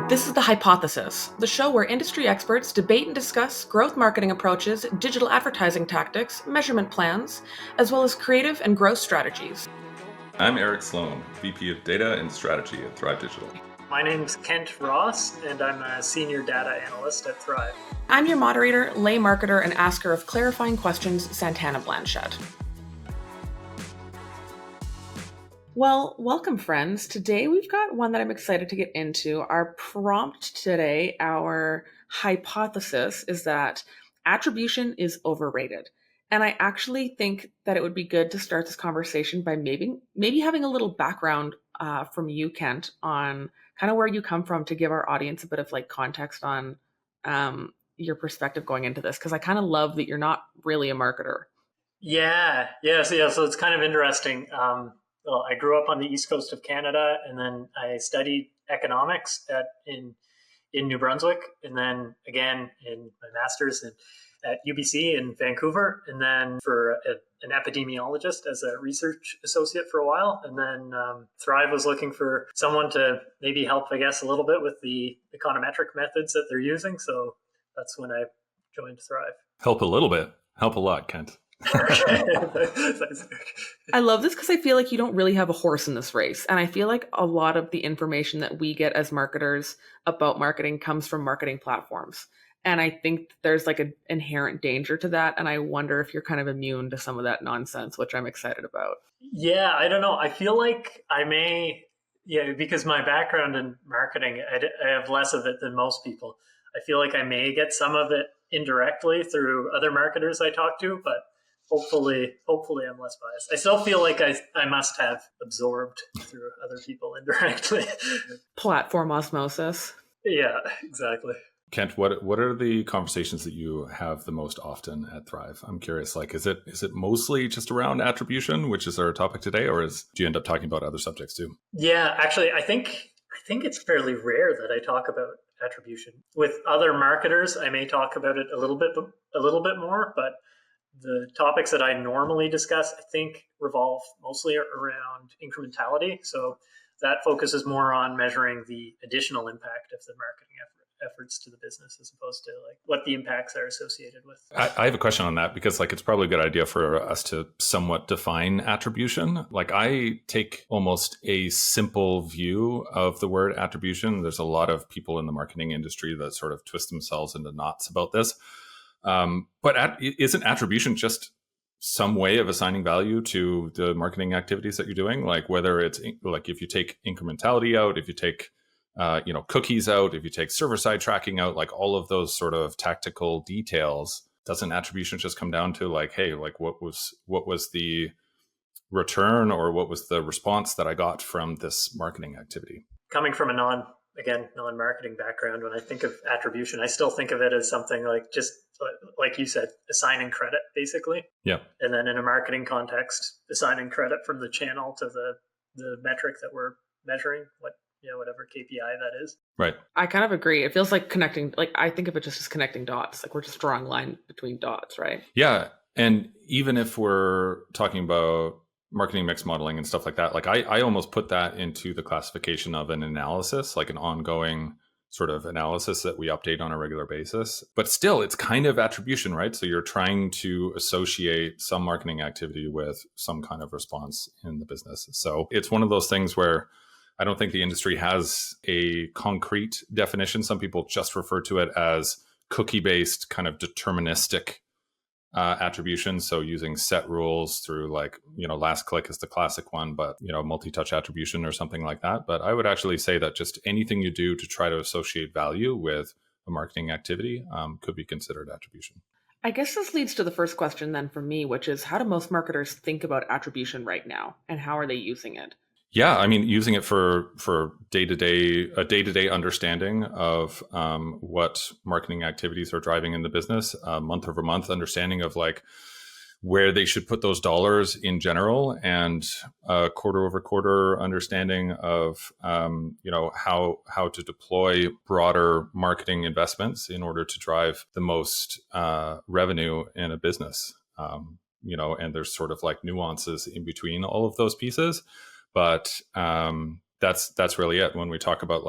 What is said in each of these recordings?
This is The Hypothesis, the show where industry experts debate and discuss growth marketing approaches, digital advertising tactics, measurement plans, as well as creative and growth strategies. I'm Eric Sloan, VP of Data and Strategy at Thrive Digital. My name's Kent Ross, and I'm a Senior Data Analyst at Thrive. I'm your moderator, lay marketer, and asker of clarifying questions, Santana Blanchette. Well, welcome, friends. Today we've got one that I'm excited to get into. Our prompt today, our hypothesis, is that attribution is overrated. And I actually think that it would be good to start this conversation by maybe having a little background from you, Kent, on kind of where you come from to give our audience a bit of context on your perspective going into this, because I kind of love that you're not really a marketer. So it's kind of interesting. Well, I grew up on the east coast of Canada, and then I studied economics in New Brunswick, and then again in my master's at UBC in Vancouver, and then for an epidemiologist as a research associate for a while. And then Thrive was looking for someone to maybe help, I guess, a little bit with the econometric methods that they're using. So that's when I joined Thrive. Help a little bit. Help a lot, Kent. I love this because I feel like you don't really have a horse in this race. And I feel like a lot of the information that we get as marketers about marketing comes from marketing platforms. And I think there's an inherent danger to that. And I wonder if you're kind of immune to some of that nonsense, which I'm excited about. Yeah, I don't know. I feel like I may, because my background in marketing, I have less of it than most people. I feel like I may get some of it indirectly through other marketers I talk to, but hopefully I'm less biased. I still feel like I must have absorbed through other people indirectly. Platform osmosis. Yeah, exactly. Kent, what are the conversations that you have the most often at Thrive? I'm curious, is it mostly just around attribution, which is our topic today, or do you end up talking about other subjects too? Yeah, actually, I think it's fairly rare that I talk about attribution. With other marketers, I may talk about it a little bit more, but the topics that I normally discuss, I think, revolve mostly around incrementality. So that focuses more on measuring the additional impact of the marketing efforts to the business, as opposed to what the impacts are associated with. I have a question on that, because it's probably a good idea for us to somewhat define attribution. I take almost a simple view of the word attribution. There's a lot of people in the marketing industry that sort of twist themselves into knots about this. But isn't attribution just some way of assigning value to the marketing activities that you're doing? Whether it's if you take incrementality out, if you take cookies out, if you take server-side tracking out, all of those sort of tactical details, doesn't attribution just come down to what was the return, or what was the response that I got from this marketing activity? Coming from a non-marketing background, when I think of attribution, I still think of it as something just like you said, assigning credit, basically. Yeah. And then in a marketing context, assigning credit from the channel to the metric that we're measuring, whatever KPI that is. Right. I kind of agree. It feels like connecting, I think of it just as connecting dots. We're just drawing a line between dots, right? Yeah. And even if we're talking about marketing mix modeling and stuff like that, I almost put that into the classification of an analysis, an ongoing sort of analysis that we update on a regular basis. But still, it's kind of attribution, right? So you're trying to associate some marketing activity with some kind of response in the business. So it's one of those things where I don't think the industry has a concrete definition. Some people just refer to it as cookie-based, kind of deterministic attribution. So using set rules through last click is the classic one, but multi-touch attribution or something like that. But I would actually say that just anything you do to try to associate value with a marketing activity could be considered attribution. I guess this leads to the first question then for me, which is, how do most marketers think about attribution right now, and how are they using it? Yeah, I mean, using it for day-to-day understanding of what marketing activities are driving in the business, month-over-month understanding of where they should put those dollars in general, and quarter-over-quarter understanding of how to deploy broader marketing investments in order to drive the most revenue in a business. And there's sort of nuances in between all of those pieces. But that's really it. When we talk about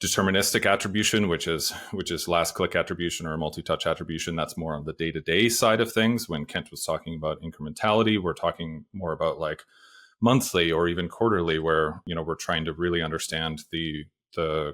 deterministic attribution, which is last click attribution or multi-touch attribution. That's more on the day-to-day side of things. When Kent was talking about incrementality, we're talking more about like monthly or even quarterly, where we're trying to really understand the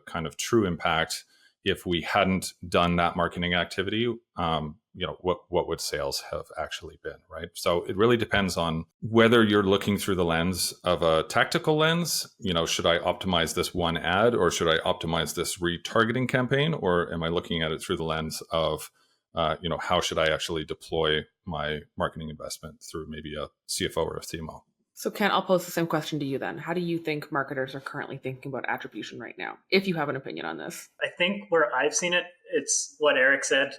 kind of true impact. If we hadn't done that marketing activity, what would sales have actually been, right? So it really depends on whether you're looking through the lens of a tactical lens. Should I optimize this one ad, or should I optimize this retargeting campaign, or am I looking at it through the lens of how should I actually deploy my marketing investment through maybe a CFO or a CMO? So Ken, I'll pose the same question to you then. How do you think marketers are currently thinking about attribution right now, if you have an opinion on this? I think where I've seen it, it's what Eric said,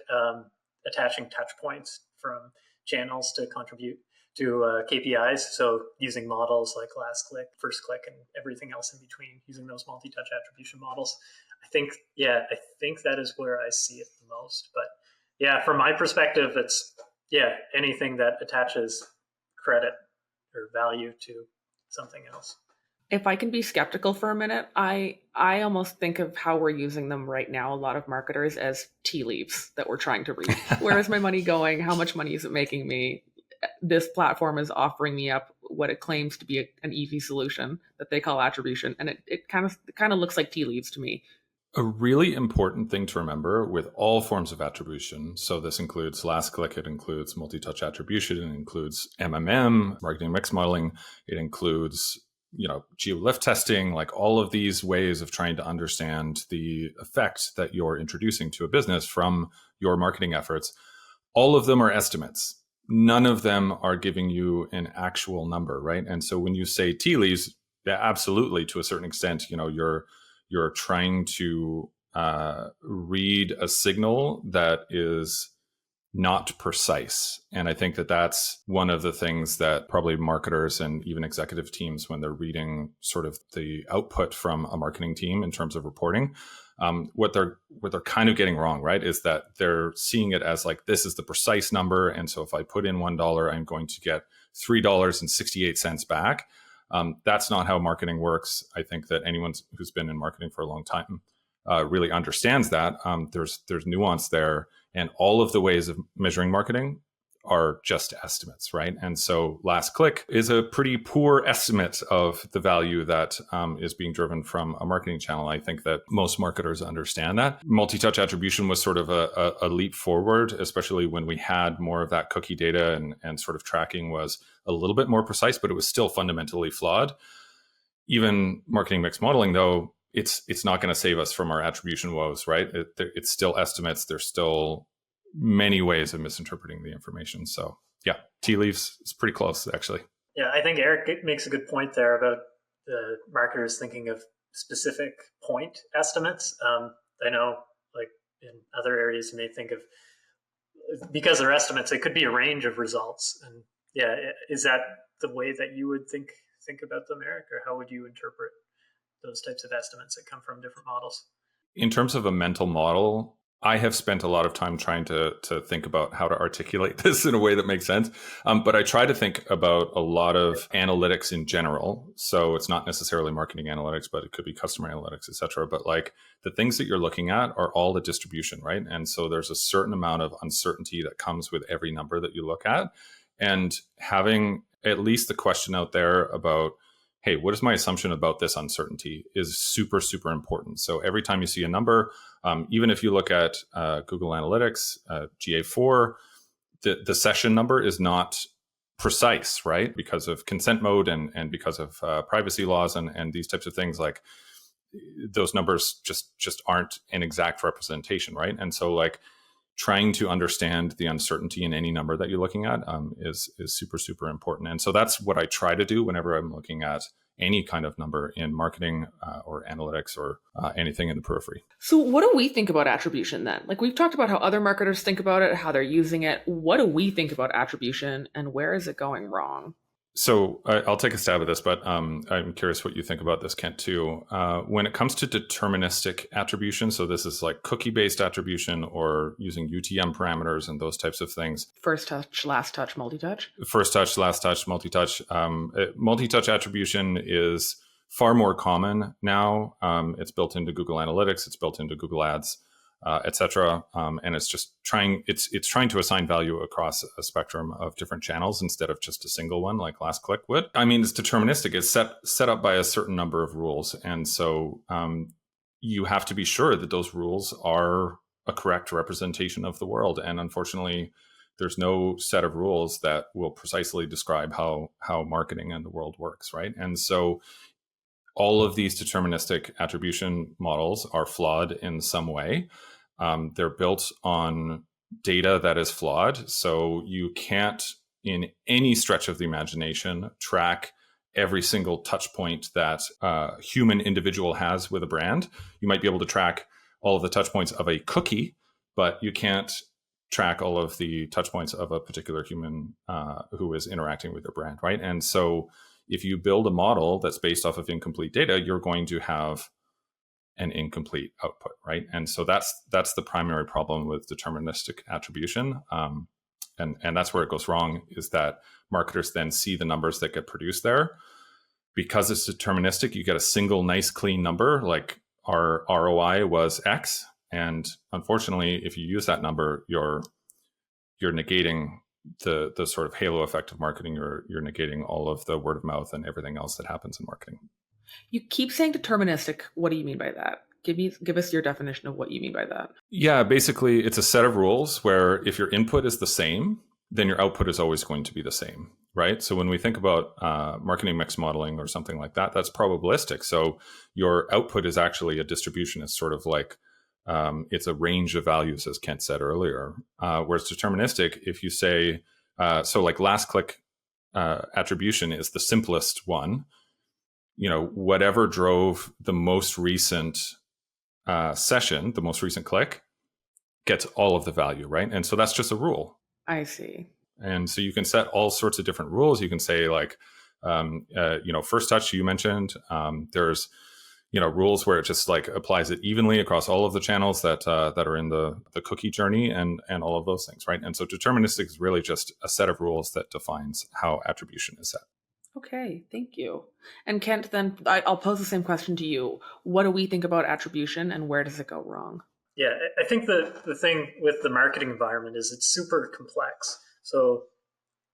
attaching touch points from channels to contribute to KPIs. So using models like last click, first click, and everything else in between, using those multi-touch attribution models. I think that is where I see it the most. But yeah, from my perspective, it's anything that attaches credit or value to something else. If I can be skeptical for a minute, I almost think of how we're using them right now, a lot of marketers, as tea leaves that we're trying to read. Where is my money going? How much money is it making me? This platform is offering me up what it claims to be an easy solution that they call attribution. And it kind of looks like tea leaves to me. A really important thing to remember with all forms of attribution, so this includes last click, it includes multi-touch attribution, it includes MMM, marketing mix modeling, it includes geo-lift testing, like all of these ways of trying to understand the effect that you're introducing to a business from your marketing efforts. All of them are estimates. None of them are giving you an actual number, right? And so when you say tea leaves, yeah, absolutely, to a certain extent, you're trying to read a signal that is not precise. And I think that that's one of the things that probably marketers and even executive teams, when they're reading sort of the output from a marketing team in terms of reporting, what they're kind of getting wrong, right, is that they're seeing it as like, this is the precise number. And so if I put in $1, I'm going to get $3.68 back. That's not how marketing works. I think that anyone who's been in marketing for a long time really understands that. There's nuance there, and all of the ways of measuring marketing are just estimates, right? And so last click is a pretty poor estimate of the value that is being driven from a marketing channel. I think that most marketers understand that. Multi-touch attribution was sort of a leap forward, especially when we had more of that cookie data and sort of tracking was a little bit more precise, but it was still fundamentally flawed. Even marketing mix modeling, though, it's not going to save us from our attribution woes, right? It's still estimates. There's still many ways of misinterpreting the information. So yeah, tea leaves is pretty close, actually. Yeah, I think Eric makes a good point there about the marketers thinking of specific point estimates. I know, like in other areas, you may think of, because they're estimates, it could be a range of results. And yeah, is that the way that you would think about them, Eric, or how would you interpret those types of estimates that come from different models? In terms of a mental model, I have spent a lot of time trying to think about how to articulate this in a way that makes sense. But I try to think about a lot of analytics in general. So it's not necessarily marketing analytics, but it could be customer analytics, et cetera. But like the things that you're looking at are all the distribution, right? And so there's a certain amount of uncertainty that comes with every number that you look at. And having at least the question out there about, hey, what is my assumption about this uncertainty is super, super important. So every time you see a number, even if you look at Google Analytics, GA4, the session number is not precise, right? Because of consent mode and because of privacy laws and these types of things, like those numbers just aren't an exact representation, right? And so like trying to understand the uncertainty in any number that you're looking at is super, super important. And so that's what I try to do whenever I'm looking at any kind of number in marketing or analytics or anything in the periphery. So what do we think about attribution then? Like we've talked about how other marketers think about it, how they're using it. What do we think about attribution and where is it going wrong? So I'll take a stab at this, but I'm curious what you think about this, Kent, too. When it comes to deterministic attribution, so this is like cookie-based attribution or using UTM parameters and those types of things. First touch, last touch, multi-touch? First touch, last touch, multi-touch. Multi-touch attribution is far more common now. It's built into Google Analytics, it's built into Google Ads, etc. And it's just trying to assign value across a spectrum of different channels instead of just a single one like last click would. I mean, it's deterministic. It's set up by a certain number of rules, and so you have to be sure that those rules are a correct representation of the world. And unfortunately, there's no set of rules that will precisely describe how marketing and the world works, right? And so all of these deterministic attribution models are flawed in some way. They're built on data that is flawed. So you can't, in any stretch of the imagination, track every single touch point that a human individual has with a brand. You might be able to track all of the touch points of a cookie, but you can't track all of the touch points of a particular human who is interacting with your brand, right? And so if you build a model that's based off of incomplete data, you're going to have an incomplete output, right? And so that's the primary problem with deterministic attribution. And that's where it goes wrong, is that marketers then see the numbers that get produced there. Because it's deterministic, you get a single nice clean number, like our ROI was X. And unfortunately, if you use that number, you're negating the sort of halo effect of marketing. You're negating all of the word of mouth and everything else that happens in marketing. You keep saying deterministic. What do you mean by that? Give us your definition of what you mean by that. Yeah, basically, it's a set of rules where if your input is the same, then your output is always going to be the same, right? So when we think about marketing mix modeling or something like that, that's probabilistic. So your output is actually a distribution. It's sort of like it's a range of values, as Kent said earlier. Whereas deterministic, if you say, so like last click attribution is the simplest one, whatever drove the most recent session, the most recent click, gets all of the value, right? And so that's just a rule. I see. And so you can set all sorts of different rules. You can say like, first touch you mentioned. There's rules where it just like applies it evenly across all of the channels that are in the cookie journey and all of those things, right? And so deterministic is really just a set of rules that defines how attribution is set. Okay, thank you. And Kent, then I'll pose the same question to you. What do we think about attribution, and where does it go wrong? Yeah, I think the thing with the marketing environment is it's super complex. So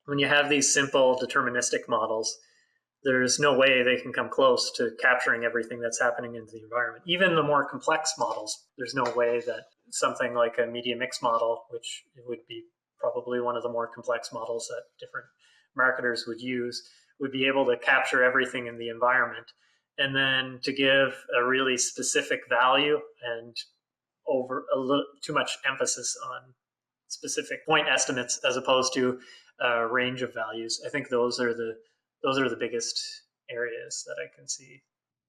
when you have these simple deterministic models, there's no way they can come close to capturing everything that's happening in the environment. Even the more complex models, there's no way that something like a media mix model, which would be probably one of the more complex models that different marketers would use, would be able to capture everything in the environment. And then to give a really specific value and over a little too much emphasis on specific point estimates as opposed to a range of values. I think those are the biggest areas that I can see.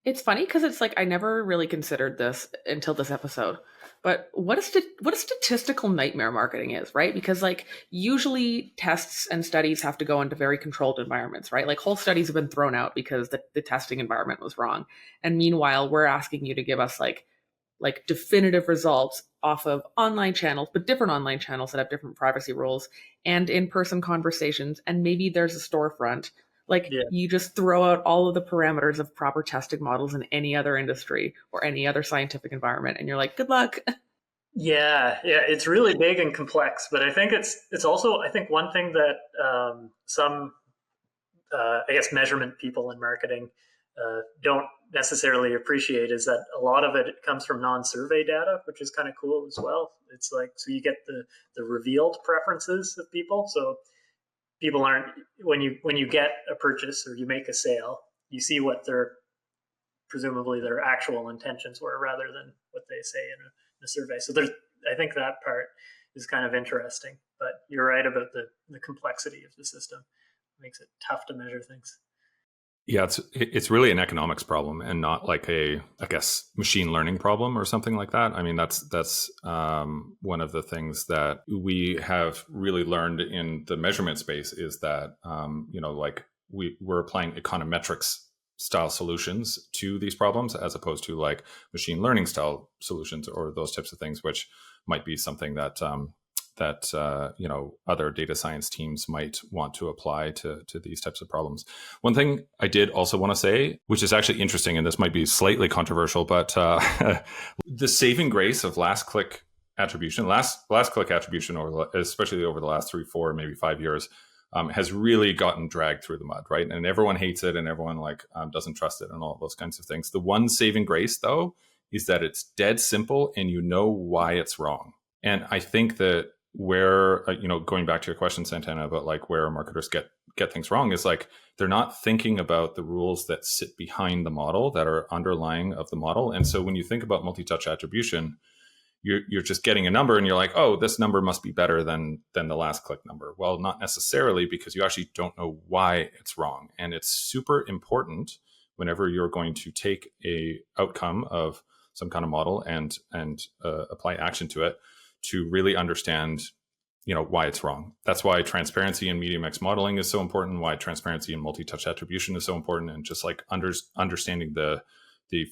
It's funny because it's like I never really considered this until this episode. But what a statistical nightmare marketing is, right? Because like usually tests and studies have to go into very controlled environments, right? Like whole studies have been thrown out because the testing environment was wrong. And meanwhile, we're asking you to give us like definitive results off of online channels, but different online channels that have different privacy rules and in-person conversations. And maybe there's a storefront. You just throw out all of the parameters of proper testing models in any other industry or any other scientific environment. And you're like, good luck. Yeah, it's really big and complex. But I think it's also, I think one thing that some, I guess, measurement people in marketing don't necessarily appreciate is that a lot of it comes from non-survey data, which is kind of cool as well. It's like, so you get the revealed preferences of people. So people aren't, when you get a purchase or you make a sale, you see what presumably their actual intentions were rather than what they say in a survey. So I think that part is kind of interesting, but you're right about the complexity of the system. It makes it tough to measure things. Yeah, it's really an economics problem and not like a, I guess, machine learning problem or something like that. I mean, that's one of the things that we have really learned in the measurement space is that, like we're applying econometrics style solutions to these problems as opposed to like machine learning style solutions or those types of things, which might be something that that other data science teams might want to apply to these types of problems. One thing I did also want to say, which is actually interesting, and this might be slightly controversial, but the saving grace of last click attribution, especially over the last 3, 4, maybe 5 years, has really gotten dragged through the mud, right? And everyone hates it, and everyone doesn't trust it, and all those kinds of things. The one saving grace, though, is that it's dead simple, and you know why it's wrong. And I think that where going back to your question, Santana, about where marketers get things wrong is they're not thinking about the rules that sit behind the model, that are underlying of the model. And so when you think about multi-touch attribution, you're just getting a number and you're like, oh, this number must be better than the last click number. Well, not necessarily, because you actually don't know why it's wrong. And it's super important whenever you're going to take a outcome of some kind of model and apply action to it, to really understand why it's wrong. That's why transparency in media mix modeling is so important, why transparency in multi-touch attribution is so important, and just understanding the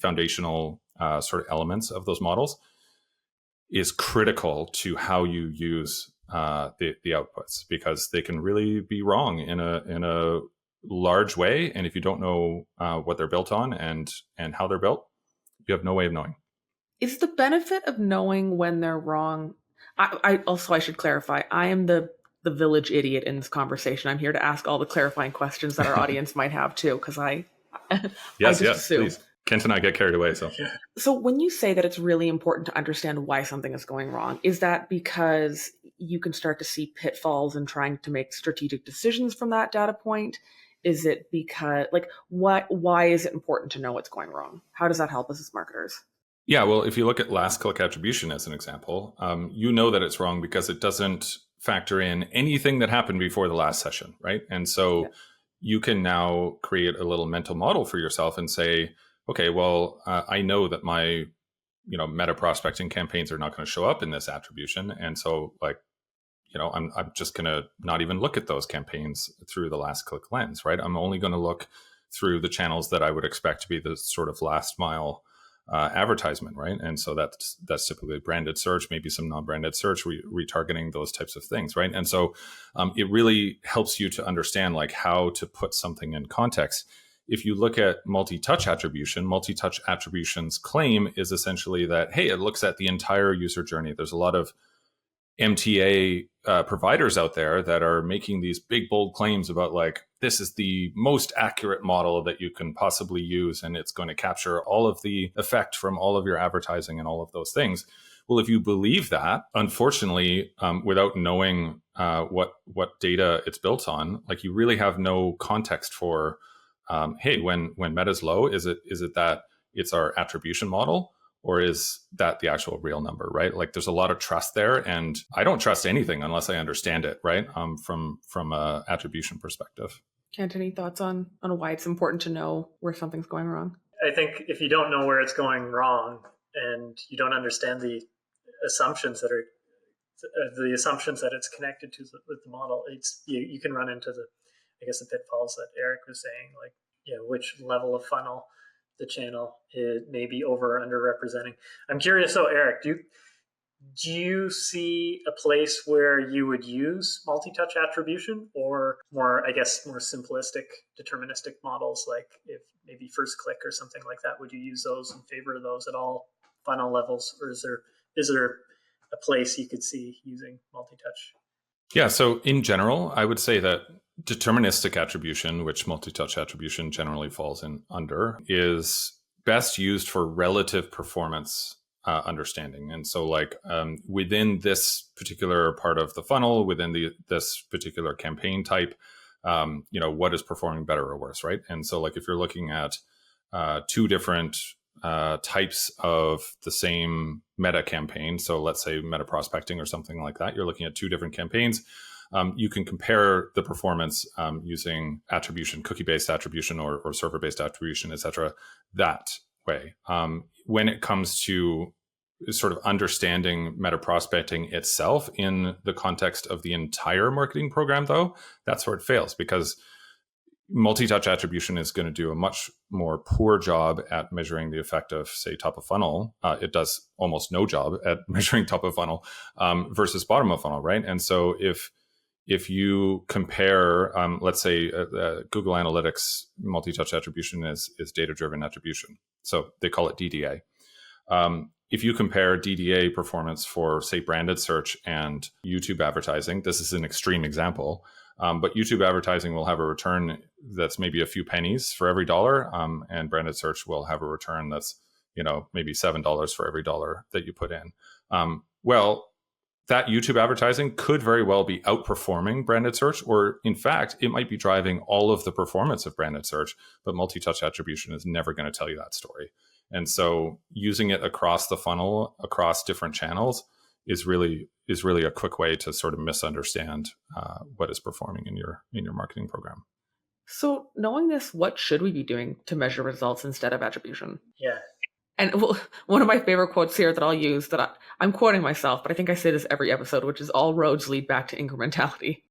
foundational sort of elements of those models is critical to how you use the outputs, because they can really be wrong in a large way. And if you don't know what they're built on and how they're built, you have no way of knowing. Is the benefit of knowing when they're wrong? I should clarify, I am the village idiot in this conversation. I'm here to ask all the clarifying questions that our audience might have too, because yes, assume. Please. Kent and I get carried away. So when you say that it's really important to understand why something is going wrong, is that because you can start to see pitfalls in trying to make strategic decisions from that data point? Is it because why is it important to know what's going wrong? How does that help us as marketers? Yeah, well, if you look at last click attribution as an example, you know that it's wrong because it doesn't factor in anything that happened before the last session, right? And so you can now create a little mental model for yourself and say, okay, well, I know that my meta prospecting campaigns are not going to show up in this attribution, and so I'm just going to not even look at those campaigns through the last click lens, right? I'm only going to look through the channels that I would expect to be the sort of last mile advertisement, right? And so that's typically branded search, maybe some non-branded search, retargeting, those types of things, right? And so it really helps you to understand how to put something in context. If you look at multi-touch attribution's claim is essentially that, hey, it looks at the entire user journey. There's a lot of MTA providers out there that are making these big, bold claims about this is the most accurate model that you can possibly use, and it's going to capture all of the effect from all of your advertising and all of those things. Well, if you believe that, unfortunately, without knowing what data it's built on, you really have no context for, hey, when meta's low, is it that it's our attribution model, or is that the actual real number, right? There's a lot of trust there, and I don't trust anything unless I understand it, right? From a attribution perspective. Kent, any thoughts on why it's important to know where something's going wrong? I think if you don't know where it's going wrong and you don't understand the assumptions that it's connected to with the model, you can run into the pitfalls that Eric was saying, which level of funnel the channel may be over or underrepresenting. I'm curious, though, Eric, do you see a place where you would use multi-touch attribution, or more simplistic deterministic models, like if maybe first click or something like that? Would you use those in favor of those at all funnel levels, or is there a place you could see using multi-touch? Yeah, so in general, I would say that deterministic attribution, which multi-touch attribution generally falls in under, is best used for relative performance understanding. And so within this particular part of the funnel, within this particular campaign type, what is performing better or worse, right? And so if you're looking at two different types of the same meta campaign, so let's say meta prospecting or something like that, you're looking at two different campaigns. You can compare the performance using attribution, cookie-based attribution or server-based attribution, et cetera, that way. When it comes to sort of understanding meta prospecting itself in the context of the entire marketing program, though, that's where it fails, because multi-touch attribution is going to do a much more poor job at measuring the effect of, say, top of funnel. It does almost no job at measuring top of funnel versus bottom of funnel, right? And so if you compare, let's say, Google Analytics multi-touch attribution is data-driven attribution, so they call it DDA. If you compare DDA performance for, say, branded search and YouTube advertising, this is an extreme example, but YouTube advertising will have a return that's maybe a few pennies for every dollar, and branded search will have a return that's, maybe $7 for every dollar that you put in. Well, that YouTube advertising could very well be outperforming branded search, or in fact, it might be driving all of the performance of branded search, but multi-touch attribution is never going to tell you that story. And so using it across the funnel, across different channels is really a quick way to sort of misunderstand what is performing in your marketing program. So knowing this, what should we be doing to measure results instead of attribution? Yeah. And one of my favorite quotes here that I'll use, that I'm quoting myself, but I think I say this every episode, which is all roads lead back to incrementality.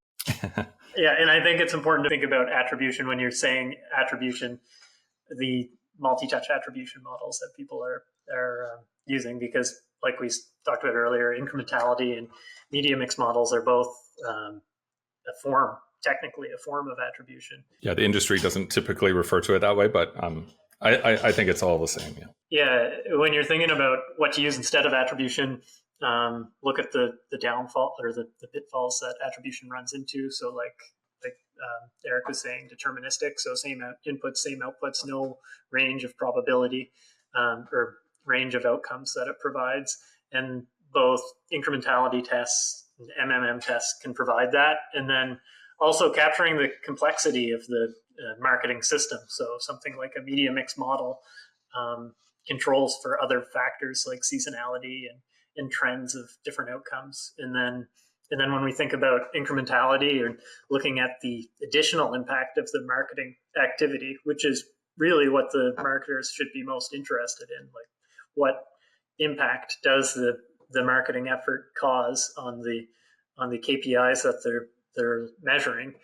Yeah, and I think it's important to think about attribution when you're saying attribution, the multi-touch attribution models that people are using, because like we talked about earlier, incrementality and media mix models are both technically a form of attribution. Yeah, the industry doesn't typically refer to it that way, but I think it's all the same. Yeah. Yeah, when you're thinking about what to use instead of attribution, look at the downfall or the pitfalls that attribution runs into. So like Eric was saying, deterministic. So same inputs, same outputs, no range of probability or range of outcomes that it provides. And both incrementality tests and MMM tests can provide that. And then also capturing the complexity of the marketing system. So something like a media mix model controls for other factors like seasonality and trends of different outcomes. And then when we think about incrementality or looking at the additional impact of the marketing activity, which is really what the marketers should be most interested in, like what impact does the marketing effort cause on the KPIs that they're measuring.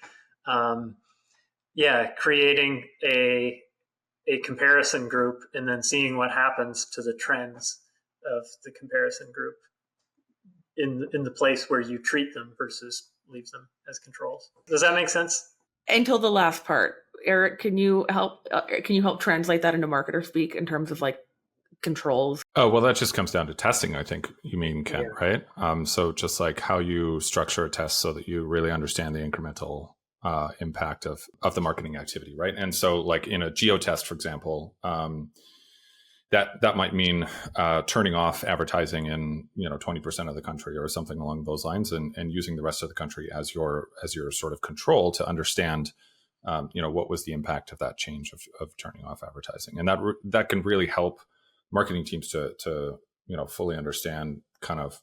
Creating a comparison group and then seeing what happens to the trends of the comparison group in the place where you treat them versus leave them as controls. Does that make sense? Until the last part, Eric, can you help translate that into marketer speak in terms of like controls? Oh, well, that just comes down to testing, I think you mean, Ken, right? So just like how you structure a test so that you really understand the incremental impact of the marketing activity, right? And so like in a geo test, for example, that might mean turning off advertising in 20% of the country or something along those lines, and using the rest of the country as your sort of control to understand what was the impact of that change of turning off advertising. And that can really help marketing teams to fully understand kind of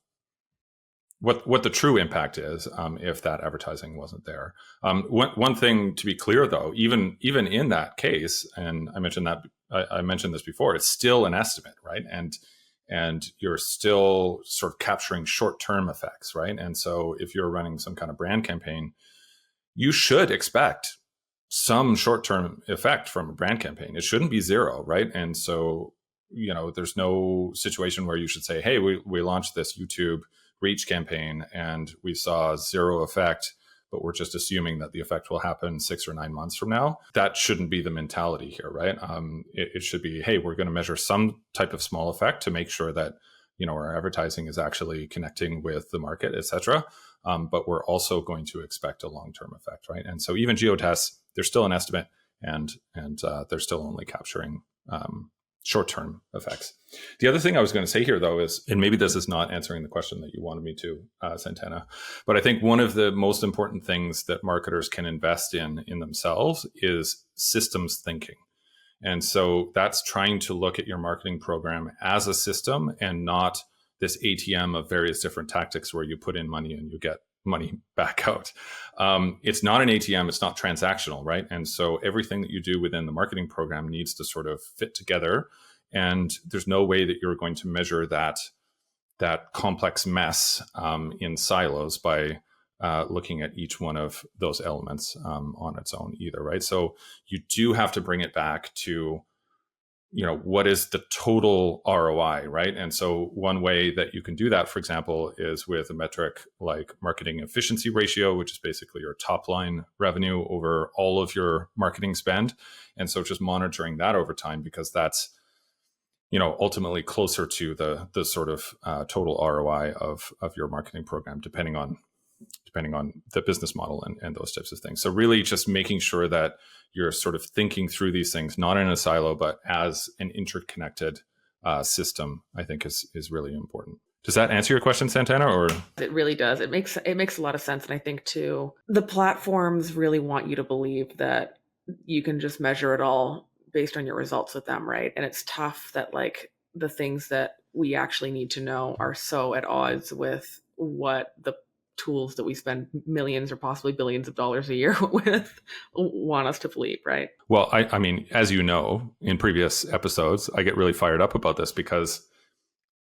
what the true impact is if that advertising wasn't there. One thing to be clear, though, even in that case, and I mentioned this before, it's still an estimate, right? And you're still sort of capturing short-term effects, right? And so if you're running some kind of brand campaign, you should expect some short-term effect from a brand campaign. It shouldn't be zero, right? And so there's no situation where you should say, hey, we launched this YouTube reach campaign and we saw zero effect, but we're just assuming that the effect will happen 6 or 9 months from now. That shouldn't be the mentality here, right? It should be, hey, we're going to measure some type of small effect to make sure that our advertising is actually connecting with the market, et cetera. But we're also going to expect a long-term effect, right? And so even geotests, they're still an estimate, and they're still only capturing short-term effects. The other thing I was going to say here, though, is, and maybe this is not answering the question that you wanted me to, Santana, but I think one of the most important things that marketers can invest in themselves is systems thinking. And so that's trying to look at your marketing program as a system and not this ATM of various different tactics where you put in money and you get money back out. It's not an ATM, it's not transactional, right? And so everything that you do within the marketing program needs to sort of fit together. And there's no way that you're going to measure that complex mess in silos by looking at each one of those elements on its own either, right? So you do have to bring it back to, what is the total ROI, right? And so one way that you can do that, for example, is with a metric like marketing efficiency ratio, which is basically your top line revenue over all of your marketing spend. And so just monitoring that over time, because that's, ultimately closer to the sort of total ROI of your marketing program, depending on the business model and those types of things. So really just making sure that you're sort of thinking through these things, not in a silo, but as an interconnected system, I think is really important. Does that answer your question, Santana? Or it really does. It makes a lot of sense. And I think too, the platforms really want you to believe that you can just measure it all based on your results with them, right? And it's tough that like the things that we actually need to know are so at odds with what the tools that we spend millions or possibly billions of dollars a year with want us to believe, right? Well, I mean, as you know, in previous episodes, I get really fired up about this because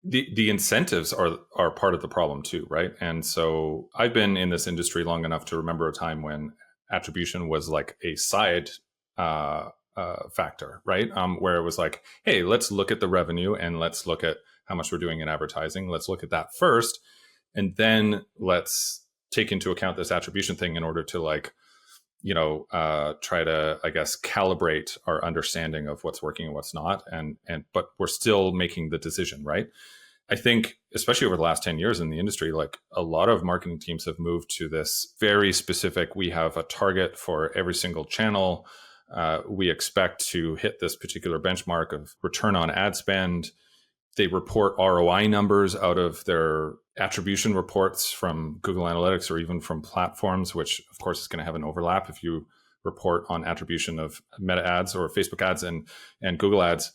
the incentives are part of the problem too, right? And so I've been in this industry long enough to remember a time when attribution was like a side factor, right? Where it was like, hey, let's look at the revenue and let's look at how much we're doing in advertising. Let's look at that first. And then let's take into account this attribution thing in order to like, try to, I guess, calibrate our understanding of what's working and what's not. But we're still making the decision, right? I think, especially over the last 10 years in the industry, like a lot of marketing teams have moved to this very specific, we have a target for every single channel. We expect to hit this particular benchmark of return on ad spend. They report ROI numbers out of their attribution reports from Google Analytics or even from platforms, which of course is going to have an overlap if you report on attribution of Meta ads or Facebook ads and Google ads.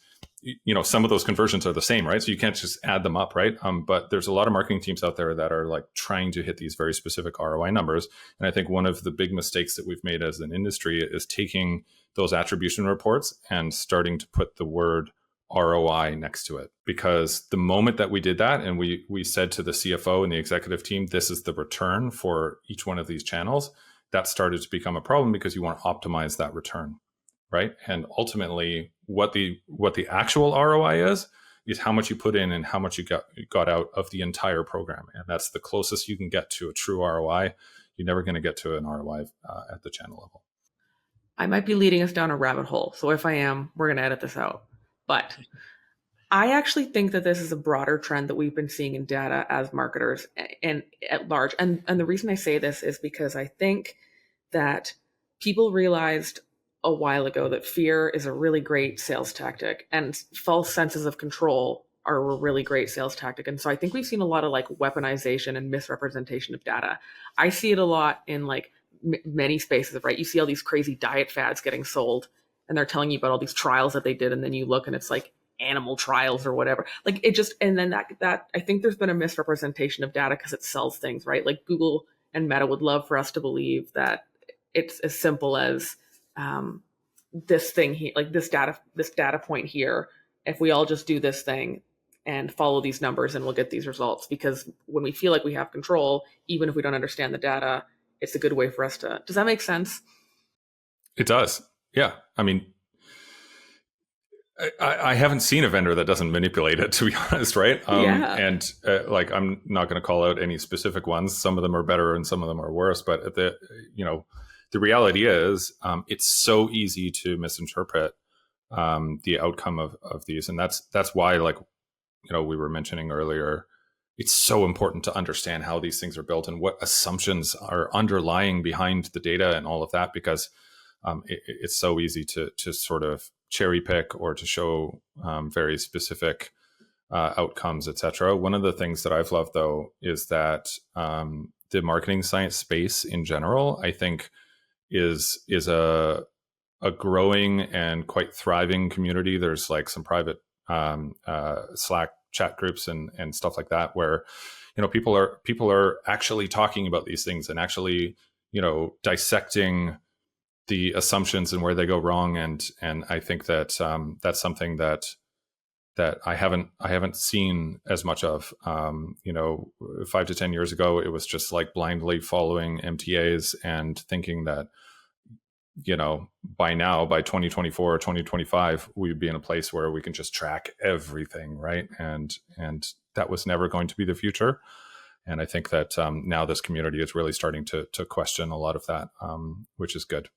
Some of those conversions are the same, right? So you can't just add them up, right? But there's a lot of marketing teams out there that are like trying to hit these very specific ROI numbers. And I think one of the big mistakes that we've made as an industry is taking those attribution reports and starting to put the word ROI next to it, because the moment that we did that and we said to the CFO and the executive team, this is the return for each one of these channels, that started to become a problem because you want to optimize that return, right? And ultimately what the actual ROI is how much you put in and how much you got out of the entire program. And that's the closest you can get to a true ROI. You're never going to get to an ROI at the channel level. I might be leading us down a rabbit hole. So if I am, we're going to edit this out. But I actually think that this is a broader trend that we've been seeing in data as marketers and at large. And the reason I say this is because I think that people realized a while ago that fear is a really great sales tactic and false senses of control are a really great sales tactic. And so I think we've seen a lot of like weaponization and misrepresentation of data. I see it a lot in like many spaces, right? You see all these crazy diet fads getting sold and they're telling you about all these trials that they did. And then you look and it's like animal trials or whatever. Like it just, and then that I think there's been a misrepresentation of data because it sells things, right? Like Google and Meta would love for us to believe that it's as simple as this thing here, like this data point here. If we all just do this thing and follow these numbers and we'll get these results, because when we feel like we have control, even if we don't understand the data, it's a good way for us to, does that make sense? It does. Yeah. I mean, I haven't seen a vendor that doesn't manipulate it, to be honest, right? Yeah. And like, I'm not going to call out any specific ones. Some of them are better and some of them are worse. But the reality is it's so easy to misinterpret the outcome of these. And that's why, like, we were mentioning earlier, it's so important to understand how these things are built and what assumptions are underlying behind the data and all of that, because it's so easy to sort of cherry pick or to show very specific outcomes, etc. One of the things that I've loved, though, is that the marketing science space in general, I think, is a growing and quite thriving community. There's like some private Slack chat groups and stuff like that where people are actually talking about these things and actually dissecting the assumptions and where they go wrong. And I think that that's something that that I haven't seen as much of. 5 to 10 years ago, it was just like blindly following MTAs and thinking that, by now, by 2024 or 2025, we'd be in a place where we can just track everything, right? And that was never going to be the future. And I think that now this community is really starting to question a lot of that, which is good.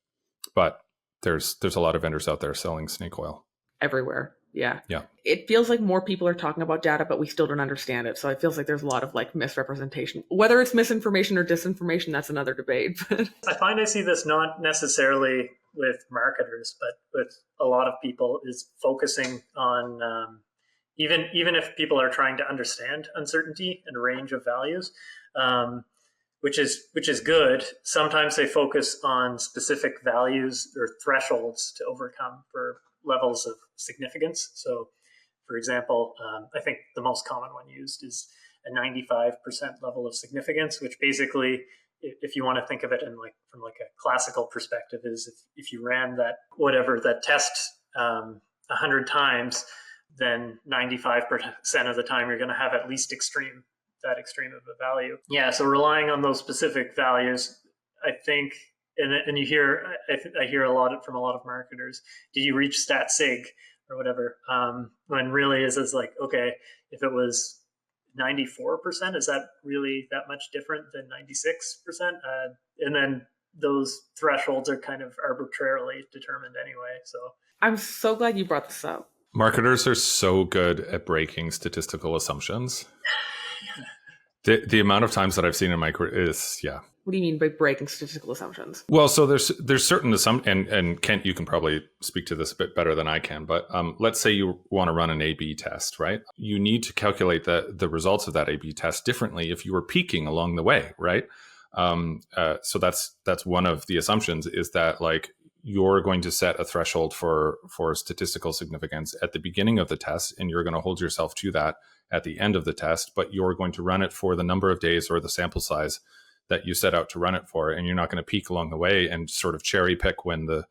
But there's a lot of vendors out there selling snake oil everywhere. Yeah. Yeah. It feels like more people are talking about data, but we still don't understand it. So it feels like there's a lot of like misrepresentation. Whether it's misinformation or disinformation, that's another debate. I find I see this not necessarily with marketers, but with a lot of people, is focusing on even if people are trying to understand uncertainty and a range of values, which is good. Sometimes they focus on specific values or thresholds to overcome for levels of significance. So, for example, I think the most common one used is a 95% level of significance, which basically, if you want to think of it from a classical perspective, is if you ran that test 100 times, then 95% of the time you're going to have at least that extreme of a value. Yeah, so relying on those specific values, I think. And you hear, I hear a lot from a lot of marketers, did you reach stat sig or whatever? When really is like, okay, if it was 94%, is that really that much different than 96%? And then those thresholds are kind of arbitrarily determined anyway. So I'm so glad you brought this up. Marketers are so good at breaking statistical assumptions. The amount of times that I've seen in my career is, yeah. What do you mean by breaking statistical assumptions? Well, so there's certain assumptions, and Kent, you can probably speak to this a bit better than I can, but let's say you want to run an A/B test, right? You need to calculate the results of that A/B test differently if you were peaking along the way, right? So that's one of the assumptions, is that like you're going to set a threshold for statistical significance at the beginning of the test, and you're going to hold yourself to that at the end of the test, but you're going to run it for the number of days or the sample size that you set out to run it for, and you're not going to peak along the way and sort of cherry pick when the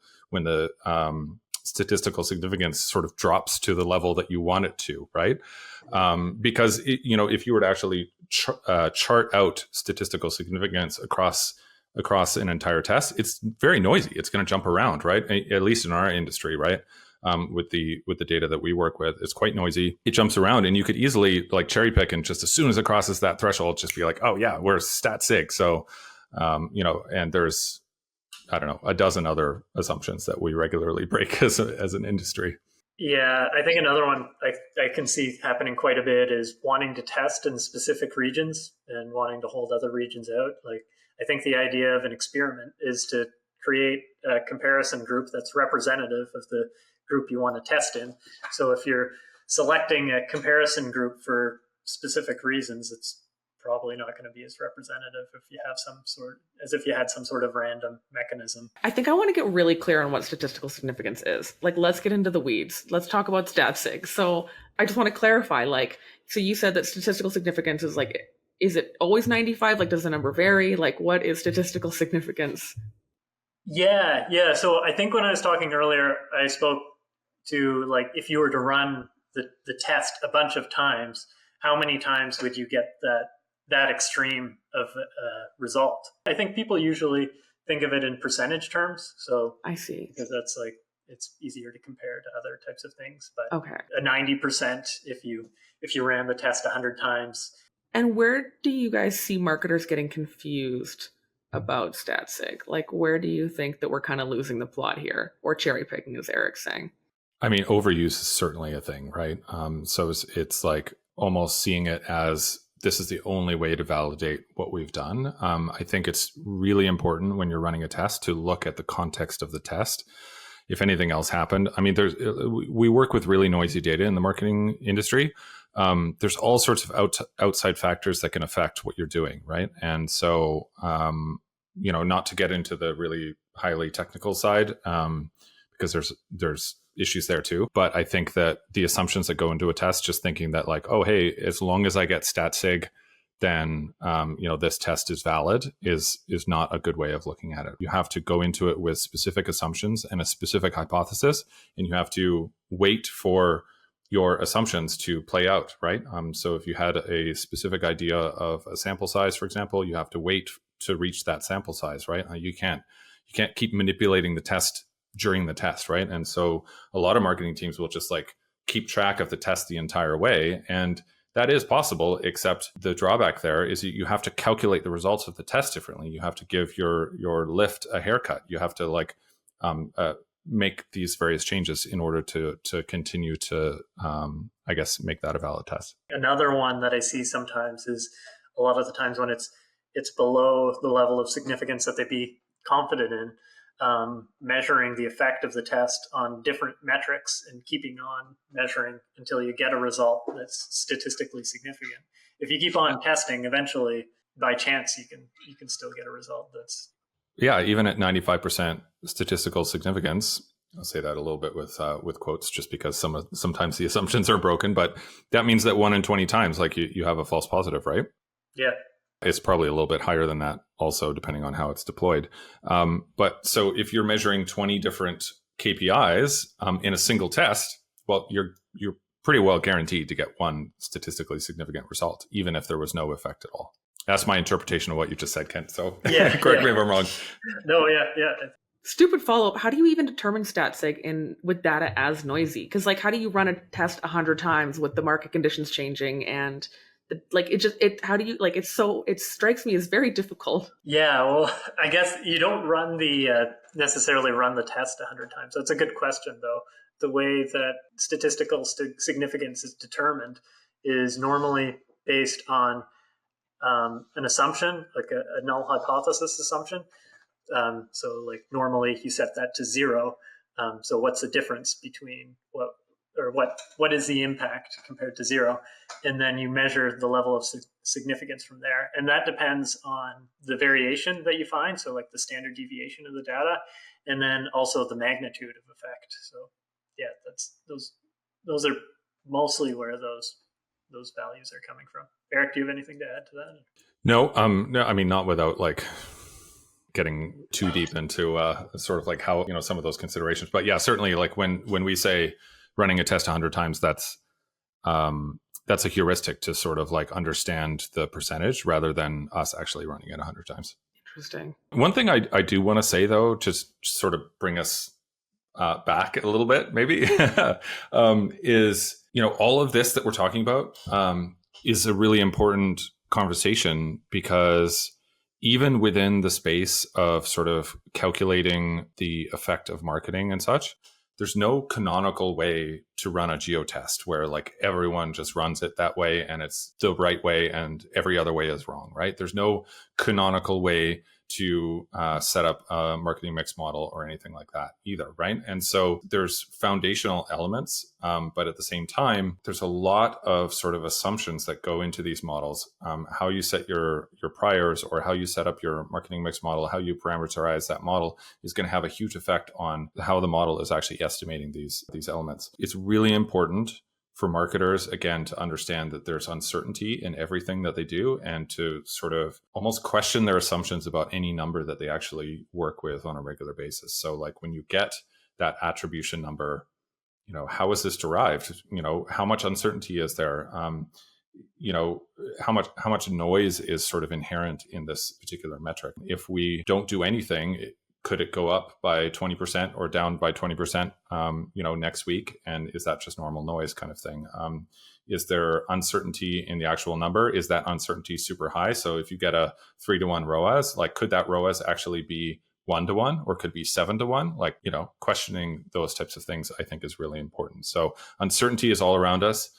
statistical significance sort of drops to the level that you want it to, right? Because if you were to actually chart out statistical significance across an entire test, it's very noisy. It's going to jump around, right? At least in our industry, right? With the data that we work with, it's quite noisy. It jumps around, and you could easily like cherry pick, and just as soon as it crosses that threshold, just be like, oh yeah, we're stat sig. So, and there's, I don't know, a dozen other assumptions that we regularly break as an industry. Yeah, I think another one I can see happening quite a bit is wanting to test in specific regions and wanting to hold other regions out. Like, I think the idea of an experiment is to create a comparison group that's representative of the group you want to test in. So if you're selecting a comparison group for specific reasons, it's probably not going to be as representative if you had some sort of random mechanism. I think I want to get really clear on what statistical significance is. Like, let's get into the weeds. Let's talk about stat sig. So I just want to clarify, so you said that statistical significance is like, is it always 95? Like, does the number vary? Like, what is statistical significance? Yeah. So I think when I was talking earlier, I spoke to like, if you were to run the test a bunch of times, how many times would you get that extreme of a result? I think people usually think of it in percentage terms. So I see, because that's like, it's easier to compare to other types of things. But okay, a 90% if you ran the test 100 times. And where do you guys see marketers getting confused about stat sig? Like, where do you think that we're kind of losing the plot here, or cherry picking, as Eric's saying? I mean, overuse is certainly a thing, right? So it's like almost seeing it as this is the only way to validate what we've done. I think it's really important when you're running a test to look at the context of the test. If anything else happened, I mean, we work with really noisy data in the marketing industry. There's all sorts of outside factors that can affect what you're doing, right? And so, not to get into the really highly technical side, because there's issues there too. But I think that the assumptions that go into a test, just thinking that like, oh, hey, as long as I get stat sig, then this test is valid, is not a good way of looking at it. You have to go into it with specific assumptions and a specific hypothesis, and you have to wait for your assumptions to play out, right? So if you had a specific idea of a sample size, for example, you have to wait to reach that sample size, right? You can't keep manipulating the test during the test, right? And so a lot of marketing teams will just like keep track of the test the entire way, and that is possible, except the drawback there is that you have to calculate the results of the test differently. You have to give your lift a haircut. You have to like make these various changes in order to continue to, I guess, make that a valid test. Another one that I see sometimes is a lot of the times when it's below the level of significance that they'd be confident in, measuring the effect of the test on different metrics and keeping on measuring until you get a result that's statistically significant. If you keep on testing, eventually, by chance, you can still get a result that's... Yeah, even at 95% statistical significance, I'll say that a little bit with quotes, just because sometimes the assumptions are broken, but that means that 1 in 20 times, like you have a false positive, right? Yeah. It's probably a little bit higher than that also, depending on how it's deployed. But so if you're measuring 20 different KPIs in a single test, well, you're pretty well guaranteed to get one statistically significant result, even if there was no effect at all. That's my interpretation of what you just said, Kent. So yeah, correct me if I'm wrong. No, yeah. Stupid follow-up. How do you even determine stat sig with data as noisy? Because like, how do you run a test 100 times with the market conditions changing and it strikes me as very difficult. Yeah, well, I guess you don't necessarily run the test 100 times. That's a good question, though. The way that statistical significance is determined is normally based on an assumption, like a null hypothesis assumption. So like normally you set that to 0. So what's the difference between what is the impact compared to 0? And then you measure the level of significance from there. And that depends on the variation that you find. So like the standard deviation of the data, and then also the magnitude of effect. So yeah, those are mostly where those values are coming from. Eric, do you have anything to add to that? No, I mean, not without like getting too deep into sort of like how, some of those considerations. But yeah, certainly like when we say running a test 100 times, that's a heuristic to sort of like understand the percentage rather than us actually running it 100 times. Interesting. One thing I do want to say, though, just sort of bring us back a little bit, maybe, is, all of this that we're talking about is a really important conversation, because even within the space of sort of calculating the effect of marketing and such, there's no canonical way to run a geotest where like everyone just runs it that way and it's the right way and every other way is wrong, right? There's no canonical way to set up a marketing mix model or anything like that either, right? And so there's foundational elements, but at the same time, there's a lot of sort of assumptions that go into these models. How you set your priors, or how you set up your marketing mix model, how you parameterize that model is going to have a huge effect on how the model is actually estimating these elements. It's really important for marketers, again, to understand that there's uncertainty in everything that they do, and to sort of almost question their assumptions about any number that they actually work with on a regular basis. So like when you get that attribution number, how is this derived? How much uncertainty is there? How much noise is sort of inherent in this particular metric? If we don't do anything, could it go up by 20% or down by 20%, next week? And is that just normal noise kind of thing? Is there uncertainty in the actual number? Is that uncertainty super high? So if you get a 3-to-1 ROAS, like could that ROAS actually be 1-to-1 or could it be 7-to-1? Like, questioning those types of things I think is really important. So uncertainty is all around us.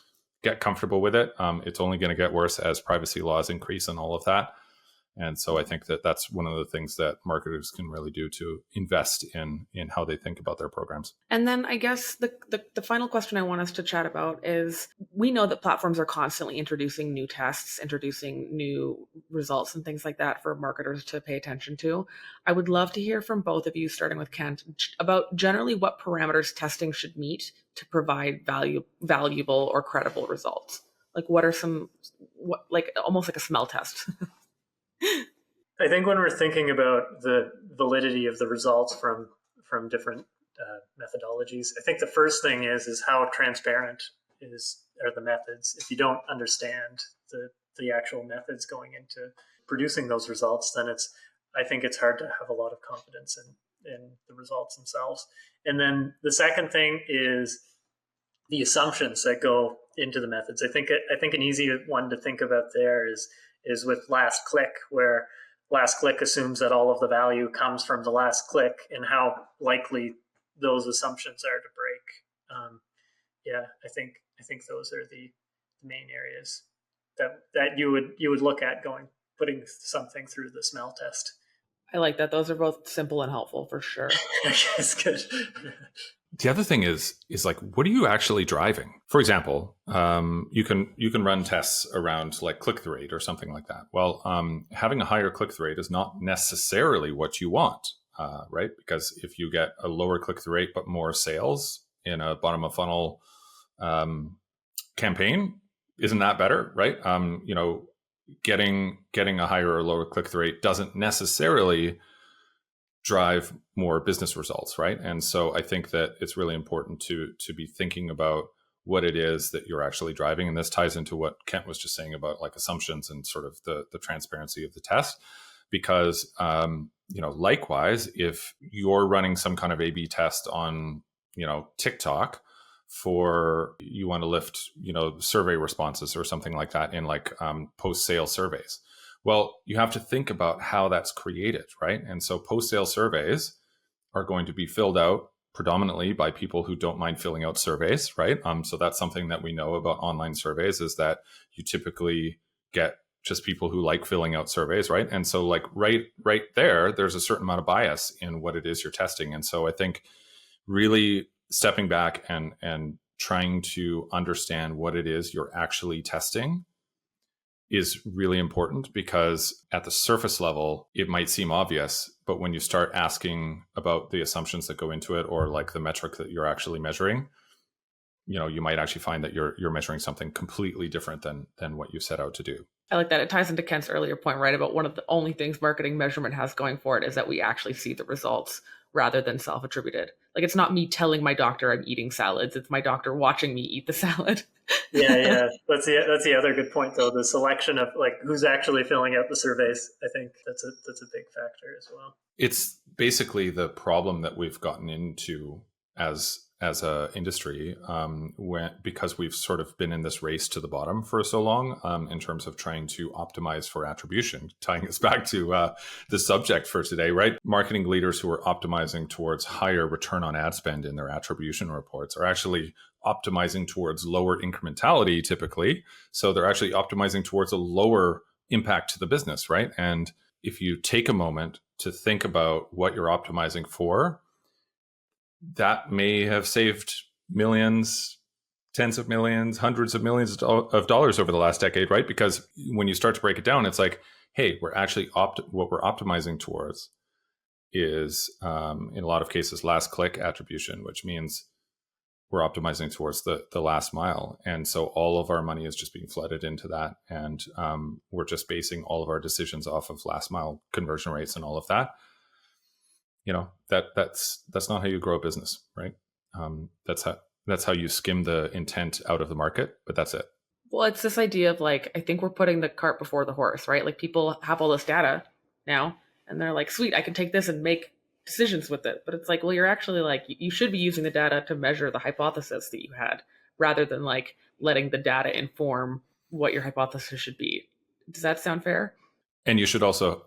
Get comfortable with it. It's only going to get worse as privacy laws increase and all of that. And so I think that that's one of the things that marketers can really do to invest in how they think about their programs. And then I guess the final question I want us to chat about is, we know that platforms are constantly introducing new tests, introducing new results and things like that for marketers to pay attention to. I would love to hear from both of you, starting with Kent, about generally what parameters testing should meet to provide valuable or credible results. Like almost like a smell test. I think when we're thinking about the validity of the results from different methodologies, I think the first thing is how transparent are the methods. If you don't understand the actual methods going into producing those results, then I think it's hard to have a lot of confidence in the results themselves. And then the second thing is the assumptions that go into the methods. I think an easy one to think about there is with last click, where last click assumes that all of the value comes from the last click, and how likely those assumptions are to break. I think those are the main areas that you would look at putting something through the smell test. I like that. Those are both simple and helpful for sure. That's good. The other thing is like, what are you actually driving? For example, you can run tests around like click-through rate or something like that. Well, having a higher click-through rate is not necessarily what you want, right? Because if you get a lower click-through rate but more sales in a bottom of funnel campaign, isn't that better, right? Getting a higher or lower click-through rate doesn't necessarily drive more business results, right? And so I think that it's really important to be thinking about what it is that you're actually driving. And this ties into what Kent was just saying about like assumptions and sort of the transparency of the test. Because likewise, if you're running some kind of A/B test on TikTok for you want to lift survey responses or something like that in like post-sale surveys. Well, you have to think about how that's created, right? And so post-sale surveys are going to be filled out predominantly by people who don't mind filling out surveys, right? So that's something that we know about online surveys, is that you typically get just people who like filling out surveys, right? And so like right there's a certain amount of bias in what it is you're testing. And so I think really stepping back and trying to understand what it is you're actually testing is really important, because at the surface level, it might seem obvious, but when you start asking about the assumptions that go into it, or like the metric that you're actually measuring, you might actually find that you're measuring something completely different than what you set out to do. I like that. It ties into Kent's earlier point, right? About one of the only things marketing measurement has going for it is that we actually see the results rather than self-attributed. Like, it's not me telling my doctor I'm eating salads. It's my doctor watching me eat the salad. Yeah. That's the other good point, though. The selection of like who's actually filling out the surveys. I think that's a big factor as well. It's basically the problem that we've gotten into as a industry, because we've sort of been in this race to the bottom for so long, in terms of trying to optimize for attribution, tying us back to the subject for today, right? Marketing leaders who are optimizing towards higher return on ad spend in their attribution reports are actually optimizing towards lower incrementality typically. So they're actually optimizing towards a lower impact to the business, right? And if you take a moment to think about what you're optimizing for, that may have saved millions, tens of millions, hundreds of millions of dollars over the last decade, right? Because when you start to break it down, it's like, hey, we're actually what we're optimizing towards is, in a lot of cases, last click attribution, which means we're optimizing towards the last mile. And so all of our money is just being flooded into that. And we're just basing all of our decisions off of last mile conversion rates and all of that. That's not how you grow a business, right? That's how you skim the intent out of the market, but that's it. Well, it's this idea of like, I think we're putting the cart before the horse, right? Like, people have all this data now and they're like, sweet, I can take this and make decisions with it. But it's like, well, you're actually like, you should be using the data to measure the hypothesis that you had, rather than like letting the data inform what your hypothesis should be. Does that sound fair? And you should also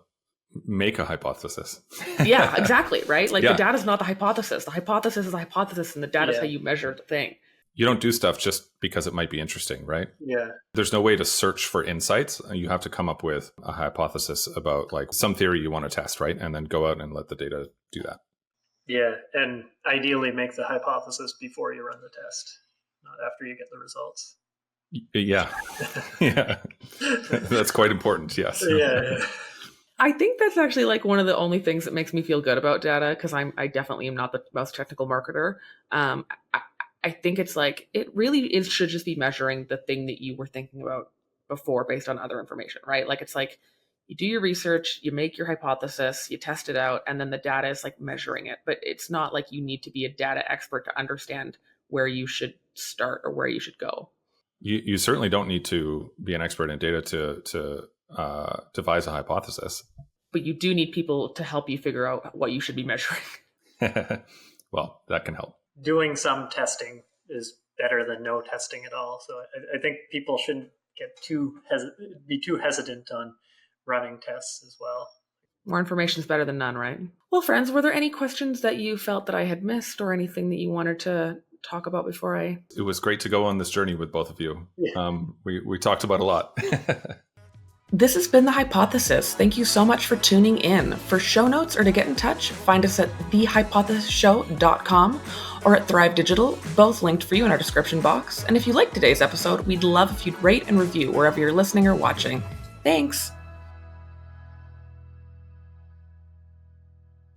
make a hypothesis. Yeah, exactly. Right. Like, the data is not the hypothesis. The hypothesis is a hypothesis, and the data is how you measure the thing. You don't do stuff just because it might be interesting, right? Yeah. There's no way to search for insights. You have to come up with a hypothesis about like some theory you want to test, right? And then go out and let the data do that. Yeah. And ideally make the hypothesis before you run the test, not after you get the results. Yeah. Yeah. That's quite important. Yes. Yeah. I think that's actually like one of the only things that makes me feel good about data, because I definitely am not the most technical marketer. I think it's like, it should just be measuring the thing that you were thinking about before based on other information, right? Like, it's like you do your research, you make your hypothesis, you test it out, and then the data is like measuring it. But it's not like you need to be a data expert to understand where you should start or where you should go. You certainly don't need to be an expert in data to devise a hypothesis. But you do need people to help you figure out what you should be measuring. Well, that can help. Doing some testing is better than no testing at all. So I think people shouldn't be too hesitant on running tests as well. More information is better than none, right? Well, friends, were there any questions that you felt that I had missed or anything that you wanted to talk about before I... It was great to go on this journey with both of you. Yeah. We talked about a lot. This has been The Hypothesis. Thank you so much for tuning in. For show notes or to get in touch, find us at thehypothesisshow.com or at Thrive Digital, both linked for you in our description box. And if you liked today's episode, we'd love if you'd rate and review wherever you're listening or watching. Thanks!